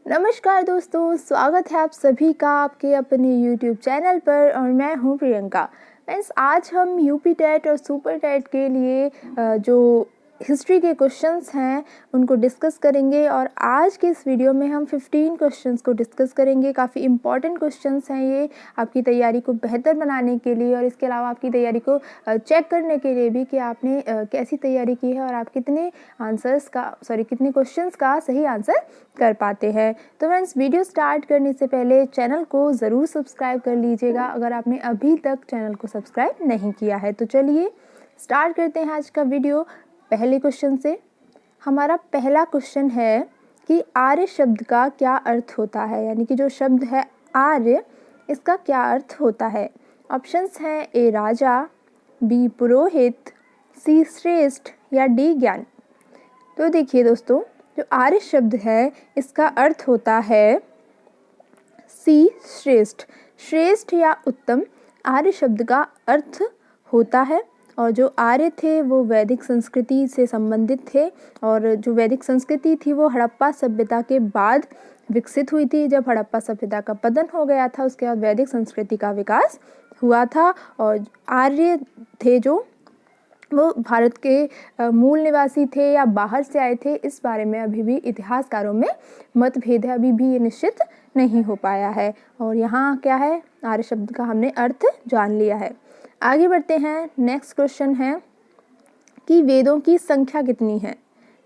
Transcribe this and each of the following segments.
नमस्कार दोस्तों, स्वागत है आप सभी का आपके अपने YouTube चैनल पर और मैं हूं प्रियंका। फ्रेंड्स, आज हम यूपी टेट और सुपर टेट के लिए जो हिस्ट्री के क्वेश्चंस हैं उनको डिस्कस करेंगे। और आज के इस वीडियो में हम 15 क्वेश्चंस को डिस्कस करेंगे। काफ़ी इम्पॉर्टेंट क्वेश्चंस हैं ये आपकी तैयारी को बेहतर बनाने के लिए और इसके अलावा आपकी तैयारी को चेक करने के लिए भी कि आपने कैसी तैयारी की है और आप कितने क्वेश्चंस का सही आंसर कर पाते हैं। तो फ्रेंड्स, वीडियो स्टार्ट करने से पहले चैनल को ज़रूर सब्सक्राइब कर लीजिएगा अगर आपने अभी तक चैनल को सब्सक्राइब नहीं किया है। तो चलिए स्टार्ट करते हैं आज का वीडियो पहले क्वेश्चन से। हमारा पहला क्वेश्चन है कि आर्य शब्द का क्या अर्थ होता है, यानी कि जो शब्द है आर्य इसका क्या अर्थ होता है। ऑप्शंस हैं ए राजा, बी पुरोहित, सी श्रेष्ठ या डी ज्ञान। तो देखिए दोस्तों, जो आर्य शब्द है इसका अर्थ होता है सी श्रेष्ठ। श्रेष्ठ या उत्तम आर्य शब्द का अर्थ होता है। और जो आर्य थे वो वैदिक संस्कृति से संबंधित थे और जो वैदिक संस्कृति थी वो हड़प्पा सभ्यता के बाद विकसित हुई थी। जब हड़प्पा सभ्यता का पतन हो गया था उसके बाद वैदिक संस्कृति का विकास हुआ था। और आर्य थे जो वो भारत के मूल निवासी थे या बाहर से आए थे, इस बारे में अभी भी इतिहासकारों में मतभेद है। अभी भी ये निश्चित नहीं हो पाया है। और यहाँ क्या है, आर्य शब्द का हमने अर्थ जान लिया है। आगे बढ़ते हैं। नेक्स्ट क्वेश्चन है कि वेदों की संख्या कितनी है।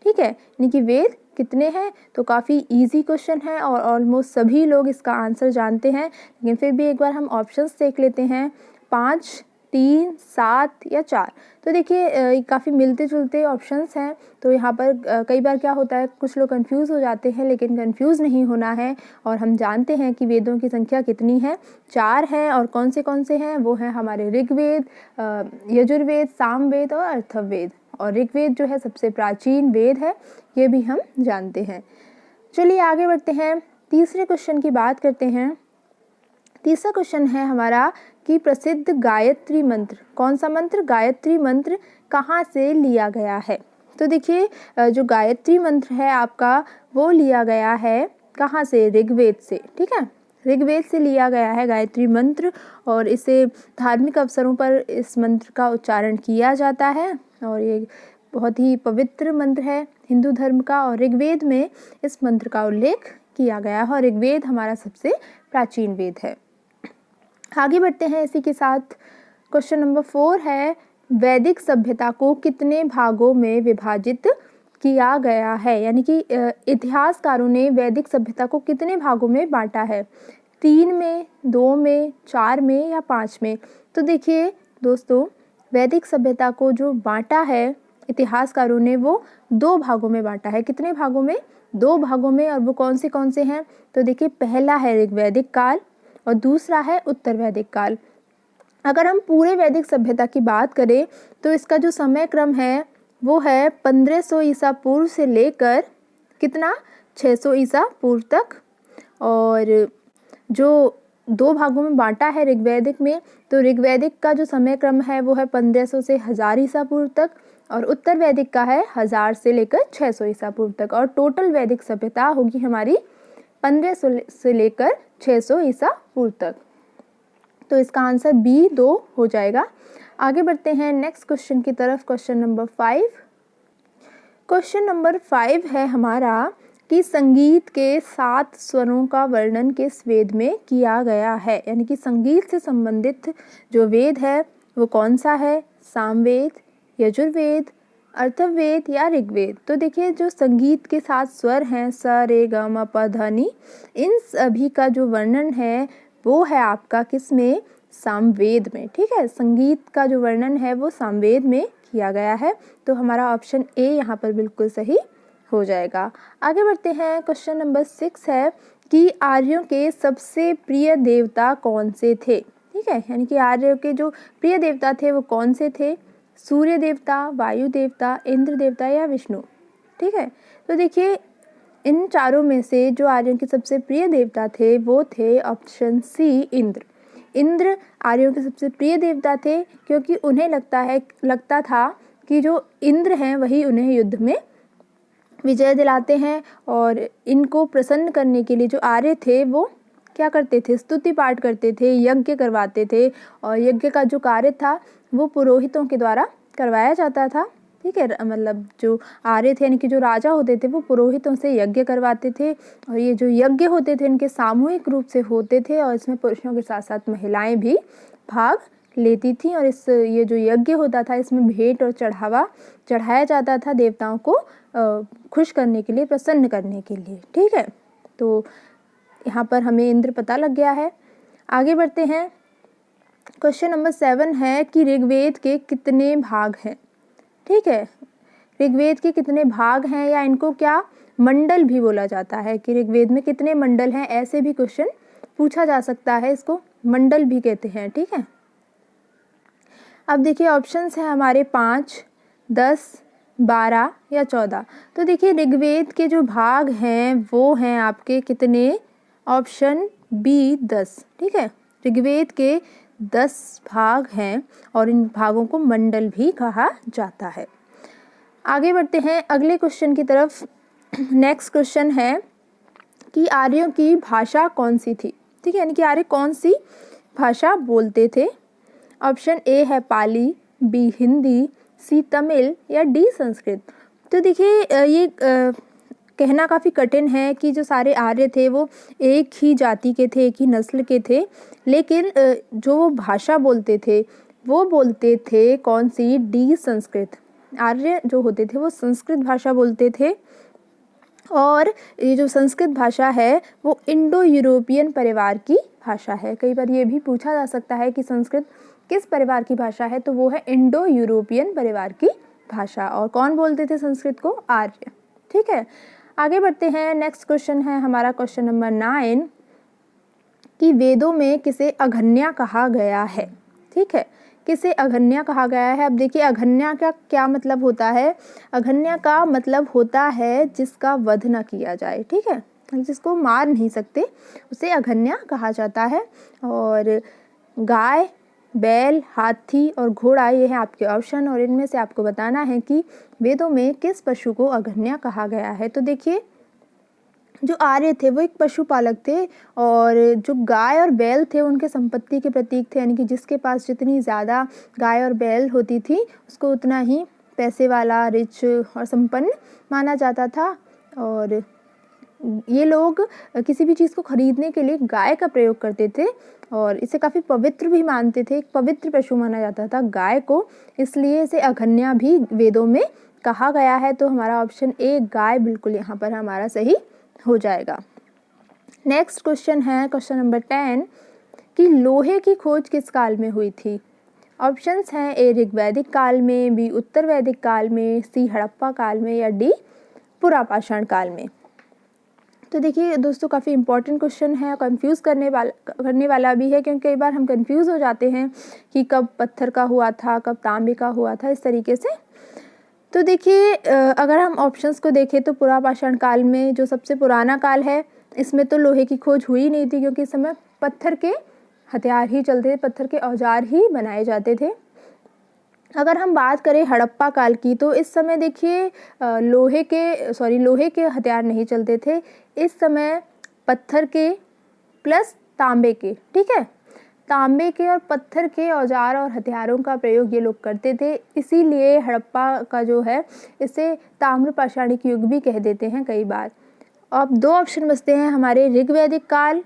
ठीक है, यानी कि वेद कितने हैं। तो काफ़ी इजी क्वेश्चन है और ऑलमोस्ट सभी लोग इसका आंसर जानते हैं, लेकिन फिर भी एक बार हम ऑप्शंस देख लेते हैं। 5, 3, 7 या 4। तो देखिए काफ़ी मिलते जुलते ऑप्शंस हैं। तो यहाँ पर कई बार क्या होता है, कुछ लोग कंफ्यूज हो जाते हैं, लेकिन कंफ्यूज नहीं होना है। और हम जानते हैं कि वेदों की संख्या कितनी है, 4 हैं। और कौन से हैं वो हैं हमारे ऋग्वेद, यजुर्वेद, सामवेद और अथर्ववेद। और ऋग्वेद जो है सबसे प्राचीन वेद है, ये भी हम जानते हैं। चलिए आगे बढ़ते हैं, तीसरे क्वेश्चन की बात करते हैं। तीसरा क्वेश्चन है हमारा कि प्रसिद्ध गायत्री मंत्र, कौन सा मंत्र, गायत्री मंत्र कहाँ से लिया गया है। तो देखिए जो गायत्री मंत्र है आपका वो लिया गया है कहाँ से, ऋग्वेद से। ठीक है, ऋग्वेद से लिया गया है गायत्री मंत्र और इसे धार्मिक अवसरों पर इस मंत्र का उच्चारण किया जाता है। और ये बहुत ही पवित्र मंत्र है हिंदू धर्म का और ऋग्वेद में इस मंत्र का उल्लेख किया गया है। और ऋग्वेद हमारा सबसे प्राचीन वेद है। आगे बढ़ते हैं इसी के साथ। क्वेश्चन नंबर 4 है, वैदिक सभ्यता को कितने भागों में विभाजित किया गया है, यानी कि इतिहासकारों ने वैदिक सभ्यता को कितने भागों में बांटा है। 3 में, 2 में, 4 में या 5 में। तो देखिए दोस्तों, वैदिक सभ्यता को जो बांटा है इतिहासकारों ने वो 2 भागों में बांटा है। कितने भागों में, 2 भागों में। और वो कौन से हैं, तो देखिए पहला है ऋग्वैदिक काल और दूसरा है उत्तर वैदिक काल। अगर हम पूरे वैदिक सभ्यता की बात करें तो इसका जो समय क्रम है वो है 1500 ईसा पूर्व से लेकर कितना, 600 ईसा पूर्व तक। और जो 2 भागों में बांटा है ऋग्वैदिक में, तो ऋग्वैदिक का जो समय क्रम है वो है 1500 से 1000 ईसा पूर्व तक और उत्तर वैदिक का है 1000 से लेकर 600 ईसा पूर्व तक। और टोटल वैदिक सभ्यता होगी हमारी 1500 से लेकर 600 ईसा पूर्व तक। तो इसका आंसर बी 2 हो जाएगा। आगे बढ़ते हैं नेक्स्ट क्वेश्चन की तरफ। Question number 5। क्वेश्चन नंबर 5 है हमारा कि संगीत के 7 स्वरों का वर्णन किस वेद में किया गया है, यानी कि संगीत से संबंधित जो वेद है वो कौन सा है, सामवेद, यजुर्वेद, अथर्ववेद या ऋग्वेद। तो देखिए जो संगीत के 7 स्वर हैं स, रे, ग, म, प, ध, नि, इन सभी का जो वर्णन है वो है आपका किस में, सामवेद में। ठीक है, संगीत का जो वर्णन है वो सामवेद में किया गया है। तो हमारा ऑप्शन ए यहाँ पर बिल्कुल सही हो जाएगा। आगे बढ़ते हैं। क्वेश्चन नंबर 6 है कि आर्यों के सबसे प्रिय देवता कौन से थे। ठीक है, यानी कि आर्यों के जो प्रिय देवता थे वो कौन से थे, सूर्य देवता, वायु देवता, इंद्र देवता या विष्णु। ठीक है, तो देखिए इन चारों में से जो आर्यों के सबसे प्रिय देवता थे वो थे ऑप्शन सी, इंद्र। इंद्र आर्यों के सबसे प्रिय देवता थे क्योंकि उन्हें लगता था कि जो इंद्र हैं वही उन्हें युद्ध में विजय दिलाते हैं। और इनको प्रसन्न करने के लिए जो आर्य थे वो क्या करते थे, स्तुति पाठ करते थे, यज्ञ करवाते थे। और यज्ञ का जो कार्य था वो पुरोहितों के द्वारा करवाया जाता था। ठीक है, मतलब जो आर्य थे यानी कि जो राजा होते थे वो पुरोहितों से यज्ञ करवाते थे। और ये जो यज्ञ होते थे इनके सामूहिक रूप से होते थे और इसमें पुरुषों के साथ साथ महिलाएं भी भाग लेती थी। और ये जो यज्ञ होता था इसमें भेंट और चढ़ावा चढ़ाया जाता था देवताओं को खुश करने के लिए, प्रसन्न करने के लिए। ठीक है, तो यहाँ पर हमें इंद्र पता लग गया है। आगे बढ़ते हैं। क्वेश्चन नंबर 7 है कि ऋग्वेद के कितने भाग हैं। ठीक है, ऋग्वेद के कितने भाग हैं, या इनको क्या मंडल भी बोला जाता है कि ऋग्वेद में कितने मंडल हैं, ऐसे भी क्वेश्चन पूछा जा सकता है, इसको मंडल भी कहते हैं। ठीक है, अब देखिए ऑप्शंस हैं हमारे 5, 10, 12 या 14। तो देखिए ऋग्वेद के जो भाग हैं वो हैं आपके कितने, ऑप्शन बी 10। ठीक है, ऋग्वेद के 10 भाग हैं और इन भागों को मंडल भी कहा जाता है। आगे बढ़ते हैं अगले क्वेश्चन की तरफ। नेक्स्ट क्वेश्चन है कि आर्यों की भाषा कौन सी थी। ठीक है, यानी कि आर्य कौन सी भाषा बोलते थे। ऑप्शन ए है पाली, बी हिंदी, सी तमिल या डी संस्कृत। तो देखिए ये कहना काफ़ी कठिन है कि जो सारे आर्य थे वो एक ही जाति के थे, एक ही नस्ल के थे, लेकिन जो वो भाषा बोलते थे वो बोलते थे कौन सी, डी संस्कृत। आर्य जो होते थे वो संस्कृत भाषा बोलते थे। और ये जो संस्कृत भाषा है वो इंडो यूरोपियन परिवार की भाषा है। कई बार ये भी पूछा जा सकता है कि संस्कृत किस परिवार की भाषा है, तो वो है इंडो यूरोपियन परिवार की भाषा। और कौन बोलते थे संस्कृत को, आर्य। ठीक है, आगे बढ़ते हैं। नेक्स्ट क्वेश्चन है हमारा क्वेश्चन नंबर 9 कि वेदों में किसे अघन्या कहा गया है। ठीक है, किसे अघन्या कहा गया है। अब देखिए अघन्या का क्या मतलब होता है। अघन्या का मतलब होता है जिसका वध न किया जाए। ठीक है, जिसको मार नहीं सकते उसे अघन्या कहा जाता है। और गाय, बैल, हाथी और घोड़ा ये है आपके ऑप्शन, और इनमें से आपको बताना है कि वेदों में किस पशु को अघन्या कहा गया है। तो देखिए जो आर्य थे वो एक पशुपालक थे, और जो गाय और बैल थे उनके संपत्ति के प्रतीक थे, यानी कि जिसके पास जितनी ज़्यादा गाय और बैल होती थी उसको उतना ही पैसे वाला, रिच और संपन्न माना जाता था। और ये लोग किसी भी चीज़ को खरीदने के लिए गाय का प्रयोग करते थे और इसे काफ़ी पवित्र भी मानते थे। एक पवित्र पशु माना जाता था गाय को, इसलिए इसे अघन्या भी वेदों में कहा गया है। तो हमारा ऑप्शन ए गाय बिल्कुल यहाँ पर हमारा सही हो जाएगा। नेक्स्ट क्वेश्चन है क्वेश्चन नंबर 10 कि लोहे की खोज किस काल में हुई थी। ऑप्शंस हैं ए ऋग्वैदिक काल में, बी उत्तर वैदिक काल में, सी हड़प्पा काल में या डी पुरापाषाण काल में। तो देखिए दोस्तों काफ़ी इंपॉर्टेंट क्वेश्चन है, कंफ्यूज करने वाला भी है, क्योंकि कई बार हम कंफ्यूज हो जाते हैं कि कब पत्थर का हुआ था, कब तांबे का हुआ था, इस तरीके से। तो देखिए अगर हम ऑप्शंस को देखें तो पुरापाषाण काल में जो सबसे पुराना काल है इसमें तो लोहे की खोज हुई नहीं थी, क्योंकि इस समय पत्थर के हथियार ही चलते थे, पत्थर के औजार ही बनाए जाते थे। अगर हम बात करें हड़प्पा काल की तो इस समय देखिए लोहे के हथियार नहीं चलते थे। इस समय पत्थर के प्लस तांबे के, ठीक है, तांबे के और पत्थर के औजार और हथियारों का प्रयोग ये लोग करते थे, इसीलिए हड़प्पा का जो है इसे ताम्रपाषाणिक युग भी कह देते हैं कई बार। अब दो ऑप्शन बचते हैं हमारे, ऋग्वैदिक काल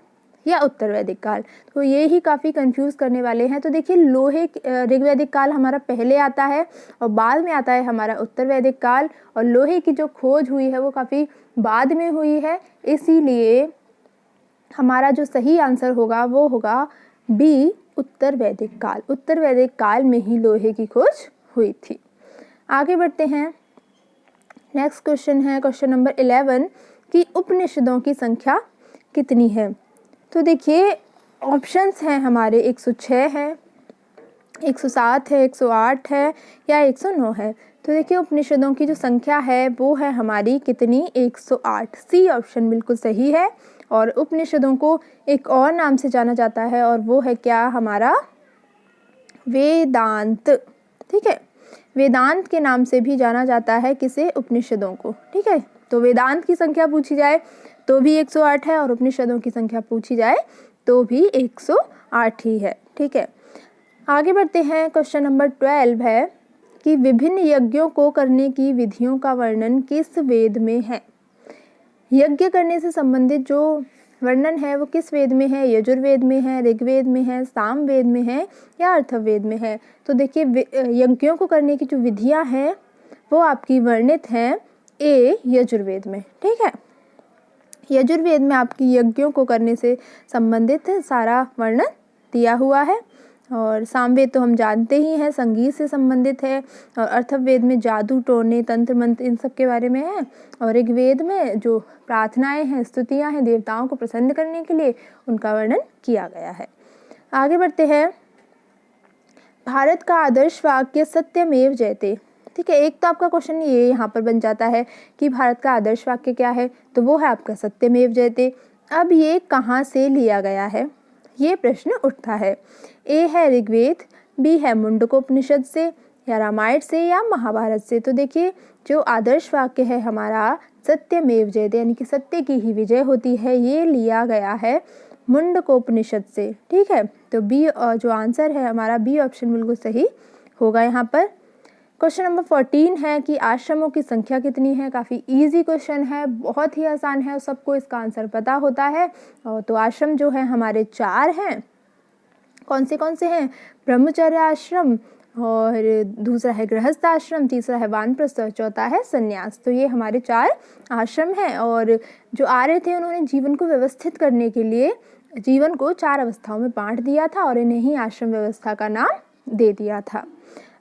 या उत्तर वैदिक काल। तो ये ही काफ़ी कंफ्यूज करने वाले हैं। तो देखिए ऋग्वैदिक काल हमारा पहले आता है और बाद में आता है हमारा उत्तर वैदिक काल, और लोहे की जो खोज हुई है वो काफ़ी बाद में हुई है, इसीलिए हमारा जो सही आंसर होगा वो होगा बी उत्तर वैदिक काल। उत्तर वैदिक काल में ही लोहे की खोज हुई थी। आगे बढ़ते हैं। नेक्स्ट क्वेश्चन है क्वेश्चन नंबर 11 कि उपनिषदों की संख्या कितनी है। तो देखिए ऑप्शंस हैं हमारे 106 है, 107 है, 108 है या 109 है। तो देखिए उपनिषदों की जो संख्या है वो है हमारी कितनी, 108। सी ऑप्शन बिल्कुल सही है। और उपनिषदों को एक और नाम से जाना जाता है और वो है क्या, हमारा वेदांत। ठीक है, वेदांत के नाम से भी जाना जाता है किसे, उपनिषदों को। ठीक है, तो वेदांत की संख्या पूछी जाए तो भी 108 है, और उपनिषदों की संख्या पूछी जाए तो भी 108 ही है। ठीक है, आगे बढ़ते हैं। क्वेश्चन नंबर 12 है कि विभिन्न यज्ञों को करने की विधियों का वर्णन किस वेद में है। यज्ञ करने से संबंधित जो वर्णन है वो किस वेद में है? यजुर्वेद में है, ऋग्वेद में है, सामवेद में है या अथर्ववेद में है? तो देखिए यज्ञों को करने की जो विधियां हैं वो आपकी वर्णित हैं यजुर्वेद में। ठीक है, यजुर्वेद में आपकी यज्ञों को करने से संबंधित सारा वर्णन दिया हुआ है। और सामवेद तो हम जानते ही हैं, संगीत से संबंधित है। और अथर्ववेद में जादू, टोने, तंत्र मंत्र इन सब के बारे में है। और ऋग्वेद में जो प्रार्थनाएं हैं, स्तुतियां हैं देवताओं को प्रसन्न करने के लिए, उनका वर्णन किया गया है। आगे बढ़ते हैं। भारत का आदर्श वाक्य सत्यमेव जयते। ठीक है, एक तो आपका क्वेश्चन ये यहाँ पर बन जाता है कि भारत का आदर्श वाक्य क्या है, तो वो है आपका सत्यमेव जयते। अब ये कहाँ से लिया गया है, ये प्रश्न उठता है। ए है ऋग्वेद, बी है मुंडकोपनिषद से, या रामायण से, या महाभारत से। तो देखिए जो आदर्श वाक्य है हमारा सत्यमेव जयते, यानी कि सत्य की ही विजय होती है, ये लिया गया है मुंडकोपनिषद से। ठीक है, तो बी जो आंसर है हमारा, बी ऑप्शन बिल्कुल सही होगा यहाँ पर। क्वेश्चन नंबर 14 है कि आश्रमों की संख्या कितनी है। काफ़ी इजी क्वेश्चन है, बहुत ही आसान है, सबको इसका आंसर पता होता है। तो आश्रम जो है हमारे 4 हैं। कौन से हैं? ब्रह्मचर्य आश्रम, और दूसरा है गृहस्थ आश्रम, तीसरा है वानप्रस्थ, और चौथा है संन्यास। तो ये हमारे 4 आश्रम हैं। और जो आर्य थे उन्होंने जीवन को व्यवस्थित करने के लिए जीवन को 4 अवस्थाओं में बांट दिया था और इन्हें ही आश्रम व्यवस्था का नाम दे दिया था।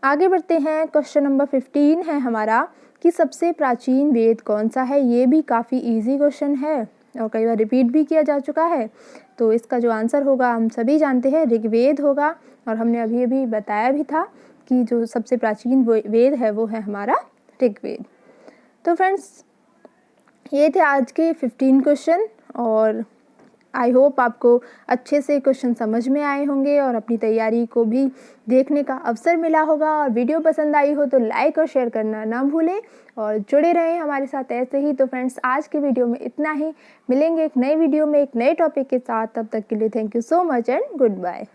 आगे बढ़ते हैं। क्वेश्चन नंबर 15 है हमारा कि सबसे प्राचीन वेद कौन सा है। ये भी काफ़ी इजी क्वेश्चन है और कई बार रिपीट भी किया जा चुका है। तो इसका जो आंसर होगा हम सभी जानते हैं, ऋग्वेद होगा। और हमने अभी अभी बताया भी था कि जो सबसे प्राचीन वेद है वो है हमारा ऋग्वेद। तो फ्रेंड्स ये थे आज के 15 क्वेश्चन, और आई होप आपको अच्छे से क्वेश्चन समझ में आए होंगे और अपनी तैयारी को भी देखने का अवसर मिला होगा। और वीडियो पसंद आई हो तो लाइक और शेयर करना ना भूलें, और जुड़े रहें हमारे साथ ऐसे ही। तो फ्रेंड्स आज के वीडियो में इतना ही, मिलेंगे एक नई वीडियो में एक नए टॉपिक के साथ। तब तक के लिए thank you so much and good bye.